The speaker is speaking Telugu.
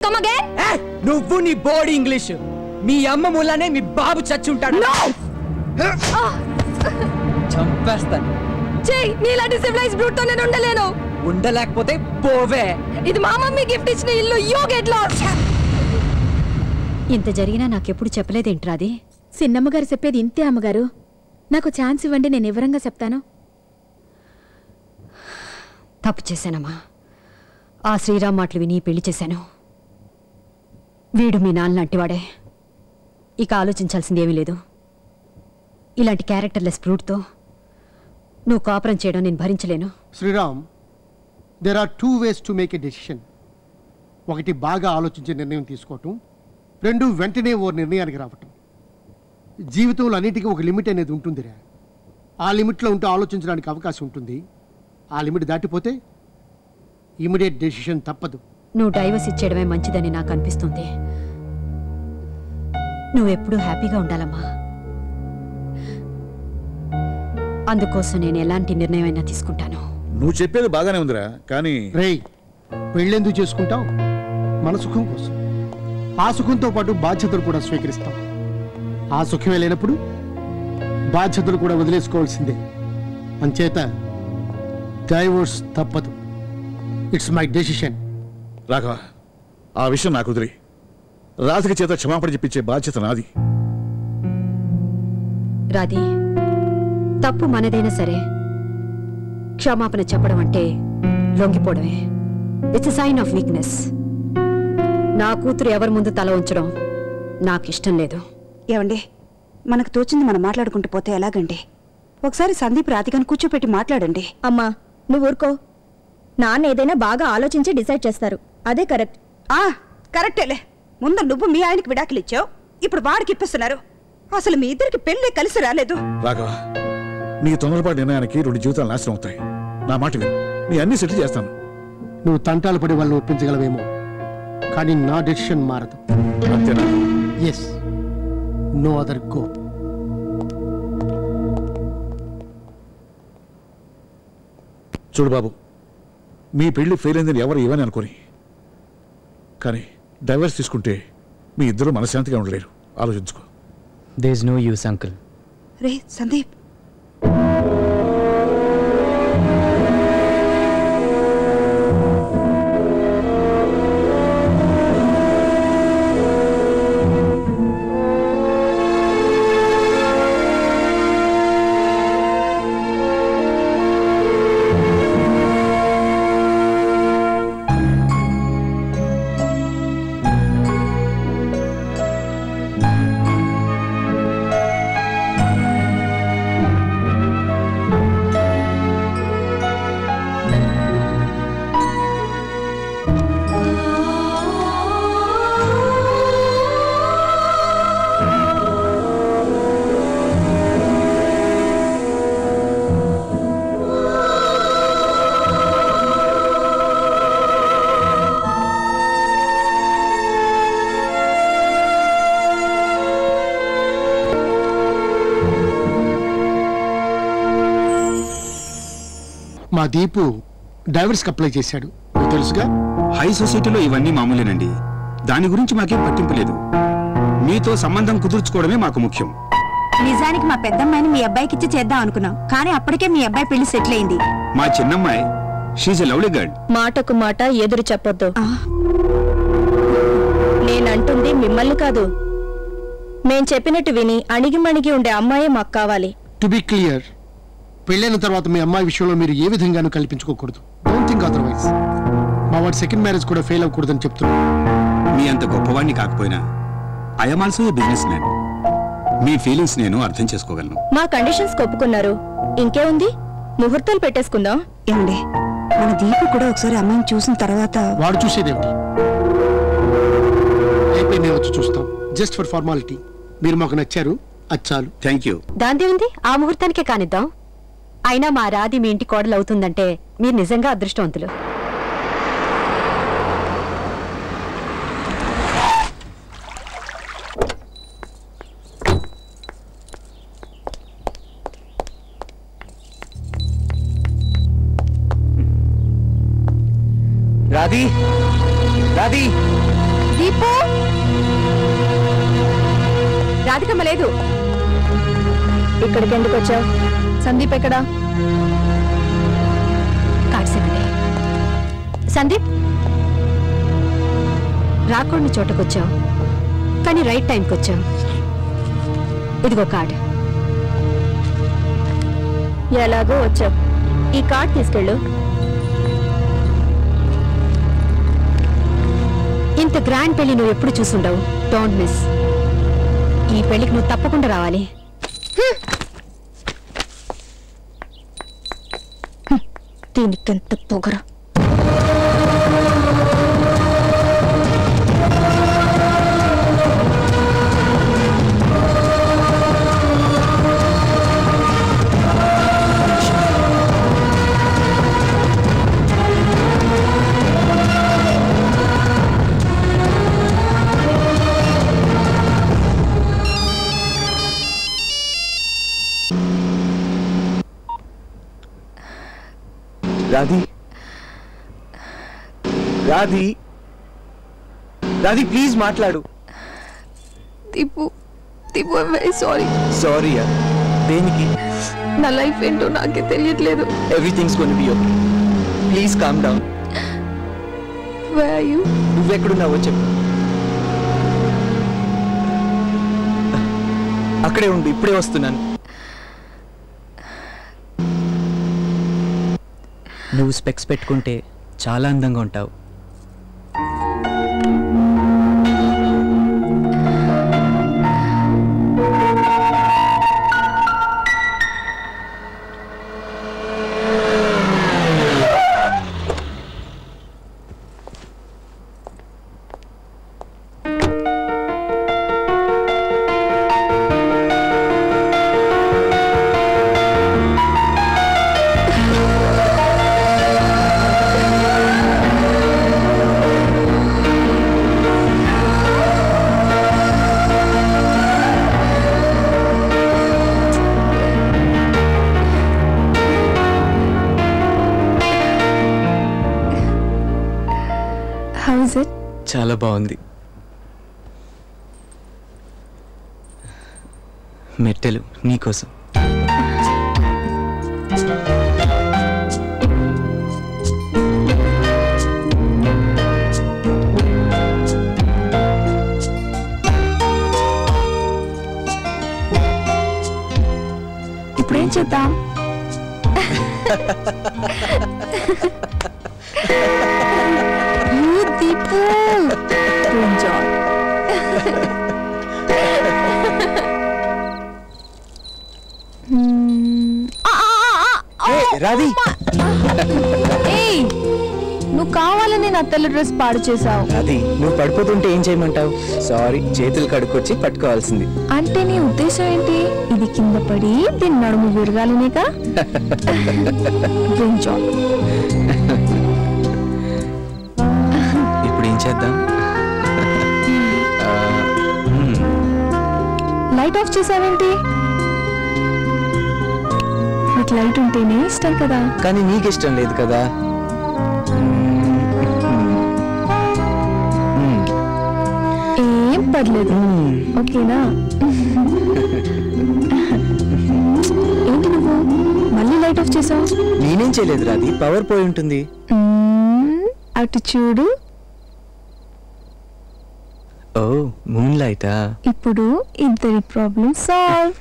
తమగే నువ్వు నీ బోర్డ్ ఇంగ్లీష్ మీ అమ్మ మూలానే మీ బాబు చచ్చుంటాడు చంపేస్తాను నీలాంటి సివిలైజ్ బ్రూట్ తో నేను ఉండలేను ఉండలేకపోతే పోవే ఇది మా మమ్మీ గిఫ్ట్ ఇచ్చిన ఇల్లు యూ గెట్ లాస్ట్ ఇంత జరిగినా నాకెప్పుడు చెప్పలేదేంట్రాది చిన్నమ్మగారు చెప్పేది ఇంతే అమ్మగారు నాకు ఛాన్స్ ఇవ్వండి నేను వివరంగా చెప్తాను తప్పు చేశానమ్మా ఆ శ్రీరామ్ మాటలు విని పెళ్లి చేశాను వీడు మీ నాన్న లాంటివాడే ఇక ఆలోచించాల్సింది ఏమీ లేదు ఇలాంటి క్యారెక్టర్లెస్ బ్రూట్తో నువ్వు కాపురం చేయడం నేను భరించలేను Sriram there are 2 ways to make a decision ఒకటి బాగా ఆలోచించే నిర్ణయం తీసుకోవటం రెండు వెంటనే ఓ నిర్ణయానికి రావటం జీవితంలో అన్నిటికీ ఒక లిమిట్ అనేది ఉంటుందిరా ఆ లిమిట్లో ఉంటే ఆలోచించడానికి అవకాశం ఉంటుంది ఆ లిమిట్ దాటిపోతే ఇమీడియట్ డెసిషన్ తప్పదు నువ్వు డైవర్స్ ఇచ్చేయడమే మంచిదని నాకు అనిపిస్తుంది నువ్వెప్పుడూ హ్యాపీగా ఉండాలమ్మా అందుకోసం నేను ఎలాంటి నిర్ణయమైనా తీసుకుంటాను నువ్వు చెప్పేది బాగానే ఉందిరా కానీ రేయ్ పెళ్ళెందుకు చేసుకుంటావు మన సుఖం కోసం ఆ సుఖంతో పాటు బాధ్యతలు కూడా స్వీకరిస్తాం ఆ సుఖమే లేనప్పుడు బాధ్యతలు కూడా వదిలేసుకోవాల్సిందే అంచేత డైవోర్స్ తప్పదు ఇట్స్ మై డెసిషన్ రాఘవ ఆ విషయం నాకు వదిలి రాధిక చేత క్షమాపణ చెప్పించే బాధ్యత నాది రాధి తప్పు మనదైనా సరే క్షమాపణ చెప్పడం అంటే లొంగిపోవడమే it's a sign of weakness నా కూతురు ఎవరి ముందు తల ఉంచడం నాకిష్టం లేదు ఏమండి మనకు తోచింది మనం మాట్లాడుకుంటూ పోతే ఎలాగండి ఒకసారి సందీప్ రాధికను కూర్చోపెట్టి మాట్లాడండి అమ్మా నువ్వు ఊరుకో నాన్న ఏదైనా బాగా ఆలోచించి డిసైడ్ చేస్తారు అదే కరెక్ట్ కరెక్టేలే ముందు నువ్వు మీ ఆయనకి విడాకులు ఇచ్చావు ఇప్పుడు వాడికి ఇప్పిస్తున్నారు అసలు మీ ఇద్దరికి పెళ్లి కలిసి రాలేదు రాఘవ నీ తొందరపాటు నిర్ణయానికి 2 జీవితాలు నాశనం అవుతాయి నా మాట విను నీ అన్ని సెటిల్ చేస్తాను నువ్వు తంటాలు పడి వాళ్ళని ఒప్పించగలవేమో కానీ నా డెసిషన్ మారదు అంతేనా ఎస్ నో అదర్ గో చూడు బాబు మీ పెళ్లి ఫెయిల్ అయిందని ఎవరు ఇవ్వని అనుకోని కానీ డైవర్స్ తీసుకుంటే మీ ఇద్దరు మనశ్శాంతిగా ఉండలేరు ఆలోచించుకో there is no use uncle రే సందీప్ మా దీపు డైవర్స్కి అప్లై చేశాడు మీకు తెలుసుగా హై సొసైటీలో ఇవన్నీ మామూలేనండి దాని గురించి మాకేం పట్టింపు లేదు మీతో సంబంధం కుదుర్చుకోవడమే మాకు ముఖ్యం నిజానికి మా పెద్దమ్మాయిని మీ అబ్బాయికి ఇచ్చి చేద్దాం అనుకున్నాం కానీ అప్పటికే మీ అబ్బాయి పెళ్లి సెటిల్ అయింది మా చిన్నమ్మాయి షీజ్ ఎ లవ్లీ గర్ల్ మాటకు మాట ఎదురు చెప్పొద్దు నేనంటుంది మిమ్మల్ని కాదు మేం చెప్పినట్టు విని అణిగిమణిగి ఉండే అమ్మాయే మాకు కావాలి టు బి క్లియర్ పెళ్ళైన తర్వాత మీ అమ్మాయి విషయంలో మీరు ఏ విధంగానూ కల్పించుకోకూడదు డోంట్ థింక్ అదర్వైజ్ మా వాడి సెకండ్ మ్యారేజ్ కూడా ఫెయిల్ అవ్వకూడదని చెప్తున్నాను మీ అంత గొప్పవాణ్ణి కాకపోయినా I'm also a business man me feelings నేను అర్థం చేసుకోగలను మా కండిషన్స్ ఒప్పుకున్నారు ఇంకే ఉంది ముహూర్తాలు పెట్టేసుకుందాం ఏమండి మన దీపు కూడా ఒకసారి అమ్మాయిని చూసిన తర్వాత వాడు చూసేదేమిటి అయిపోయి మేము వచ్చి చూస్తాం జస్ట్ ఫర్ ఫార్మాలిటీ మీరు మాకు నచ్చారు అచ్చాలు థ్యాంక్ యూ దాందే ఉంది ఆ ముహూర్తానికే కానిద్దాం అయినా మా రాధి మీ ఇంటి కోడలు అవుతుందంటే మీరు నిజంగా అదృష్టవంతులు రాధి రాధి దీపు రాధికమ్మ లేదు. ఇక్కడికి ఎందుకు వచ్చావు? సందీప్ ఎక్కడా? కాడ్సేనండి. సందీప్, రాకూడని చోటకొచ్చావు, కానీ రైట్ టైంకి వచ్చావు. ఇదిగో కార్డ్. ఎలాగో వచ్చావు, ఈ కార్డ్ తీసుకెళ్ళు. ఇంత గ్రాండ్ పెళ్లి నువ్వు ఎప్పుడు చూసుండవు. Don't miss. ఈ పెళ్లికి నువ్వు తప్పకుండా రావాలి. దీనికెంత పొగరు. రాధి, రాధి, రాధి ప్లీజ్ మాట్లాడు. Deepu, Deepu I'm very sorry. సారీయా? దేనికి? నా లైఫ్ ఏంటో నాకే తెలియట్లేదు. Everything's gonna be okay. Please calm down. Where are you? నువ్వెక్కడున్నావో చెప్పు. అక్కడే ఉండు, ఇప్పుడే వస్తున్నాను. నువ్వు స్పెక్స్ పెట్టుకుంటే చాలా అందంగా ఉంటావు. How is it? చాలా బాగుంది. మెట్టెలు నీకోసం. ఇప్పుడేం చేద్దాం? Deepu, to enjoy. రాధి, నువ్వు కావాలని నా తెల్ల డ్రెస్ పాడు చేసావు. రాధి, నువ్వు పడిపోతుంటే ఏం చేయమంటావు? సారీ, చేతులు కడుక్కొచ్చి పట్టుకోవాల్సింది. అంటే నీ ఉద్దేశం ఏంటి? ఇది కింద పడి దీని నడుము విరగాలనేగా? ఎంజాయ్. ఇప్పుడు ఏం చేద్దాం? లైట్ ఆఫ్ చేసావేంటి? నీకు లైట్ ఉంటేనే ఇష్టం కదా. కానీ నీకు ఇష్టం లేదు కదా. ఏం పర్లేదు, ఓకేనా? ఏంటి నువ్వు మళ్ళీ లైట్ ఆఫ్ చేసావు? నేనేం చేయలేదు రాధి, పవర్ పోయి ఉంటుంది. అటు చూడు. ఓ, మూన్ లైటా? ఇప్పుడు ఇద్దరి ప్రాబ్లమ్ సాల్వ్.